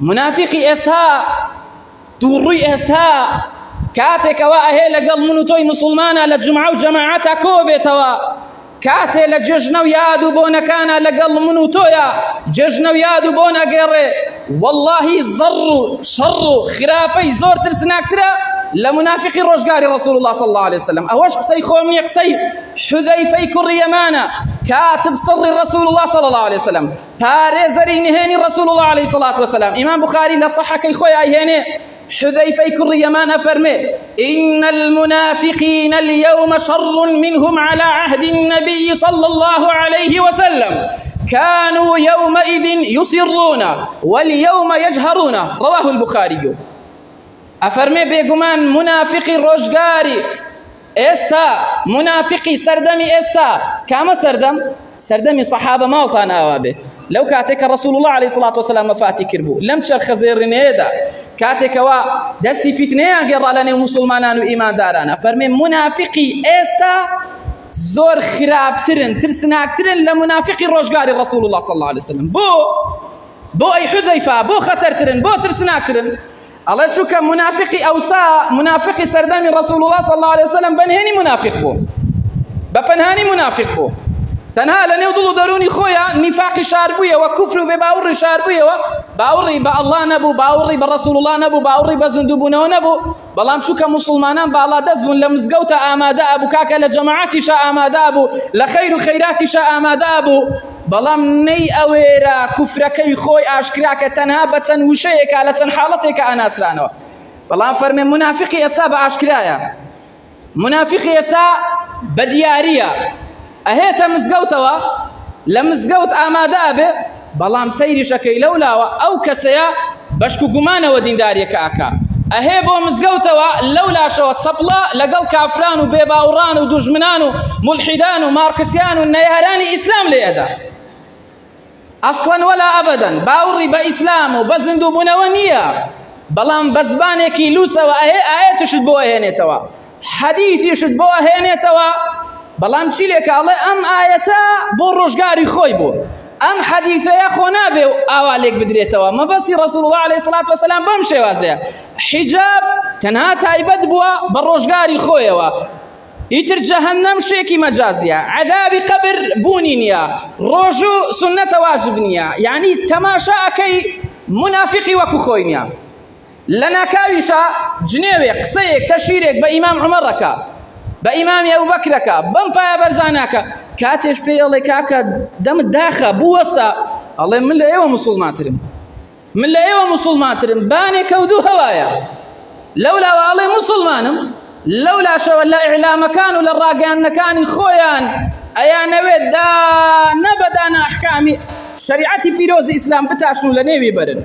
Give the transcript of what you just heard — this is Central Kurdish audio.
منافقی ئێستا تووڕووی ئێستا کاتێکەوە ئەهێ لەگەڵ من و تۆی مسلمانە لە جومعە و جەماعەتە کۆ بێتەوە، کاتێ لە جێژنە و یاد و بۆنەکانە لەگەڵ من و تۆیە جێژنە و یاد و بۆ نەگەڕێ، وەڵڵاهی زەڕ و شەڕ و خراپەی زۆر ترسناکترە لە منافقی ڕۆژگاری رسول الله صلى الله عليه وسلم. ئەوەش قسەی خۆم نییە، قسەی حوذەیفەی کوڕی یەمانە، کاتب سڕی رسول الله صلى الله عليه وسلم، پارێزەری نهێنی رسول الله عليه الصلاة والسلام. ئیمام بخاری لە صحەکەی خۆی ئایهێنێ حذيفة كر يمان فرمي إن المنافقين اليوم شر منهم على عهد النبي صلى الله عليه وسلم كانوا يومئذ يصرون واليوم يجهرون. رواه البخاري. أفرمي بيقمان منافقي روشقاري استا منافقي سردمي استا كما سردمي صحابة مالطان آوابه لو كاتك رسول الله عليه الصلاة والسلام مفاتي كربو لم تشرخ زيرين هيدا كاتك وا دستي فتنة قرر لنا مسلمان وإيمان دارانا. فرمي منافقي استا زور خرابترن ترسناكترن لمنافقي روشقاري رسول الله صلى الله عليه وسلم. بو أي حذيفة بو خطرترن بو ترسناكترن. الله شو كان منافقي أوسا منافقي سردامي رسول الله صلى الله عليه وسلم بنهني منافق بو بپنهاني منافق بو تنها لنيو ضلو دروني خويا نفاق شاربوية وكفر بباوري شاربوية باوري با الله نبو باوري برسول الله نبو باوري بزندوبونه نبو بلام شو كمسلمانان بالا دزبون لمزقوت آمادا أبو كاكا لجماعاتي شا آمادا أبو لخير خيراتي شا آمادا أبو بلام ني أويرا كفركي خوي أشكراك تنها بتن وشيك على تن حالتك أنا سرانو. بلام فرمي منافقي أساب أشكرايا منافقي أسا بديارية أهيتا مزقوتوا لمزقوت آمادا به بلام سيري شكي لولا أو كسيا بشكو قمانا ودين داريا كاكا أهيبو مزقوتوا لولا شوت صبلا لقل كافران وبيباوران ودجمنان وملحدان وماركسيان والنيهراني إسلام ليدا أصلا ولا أبدا باوري بإسلام وبزندو بنوانية بلام بزبانيكي لوسا وآيات يشد بوا هينيتوا حديث يشد بوا هينيتوا بلام چی لێک ئاڵێ ئەم ئاەتە بۆ ڕۆژگاری خۆی بوو ئەم حەدیثەیە خۆ نابێ ئاوا لێک بدرێتەوە مەبەستی رسول الله عليه الصلاة والسلام بەم شێوازەیە حیجاب تەنها تایبەت بووە بە ڕۆژگاری خۆیەوە ئیتر جەهەنەم شێکی مەجازیە عەذابی قەبر بوونی نییە ڕۆژ و سونەتە واجب نییە یعنی تەماشاکەی منافقی وەکو خۆی نییە لە ناکاویشە جنێوێ قسەیەک تەشیرێک بە ئیمام عومەڕەکە بإمام أبو بكرك بمبا برزانك كاتش بيالي كاكا دم داخا بوسطا الله من لا يوم مسلماترم من لا يوم مسلماترم باني كودو هوايا لولا والله مسلمانم لولا شو لا إعلام كانوا للراقان كان خويان أيا نويد دا نبدأنا أحكامي شريعتي بيروز إسلام بتاشنو لنيوي برن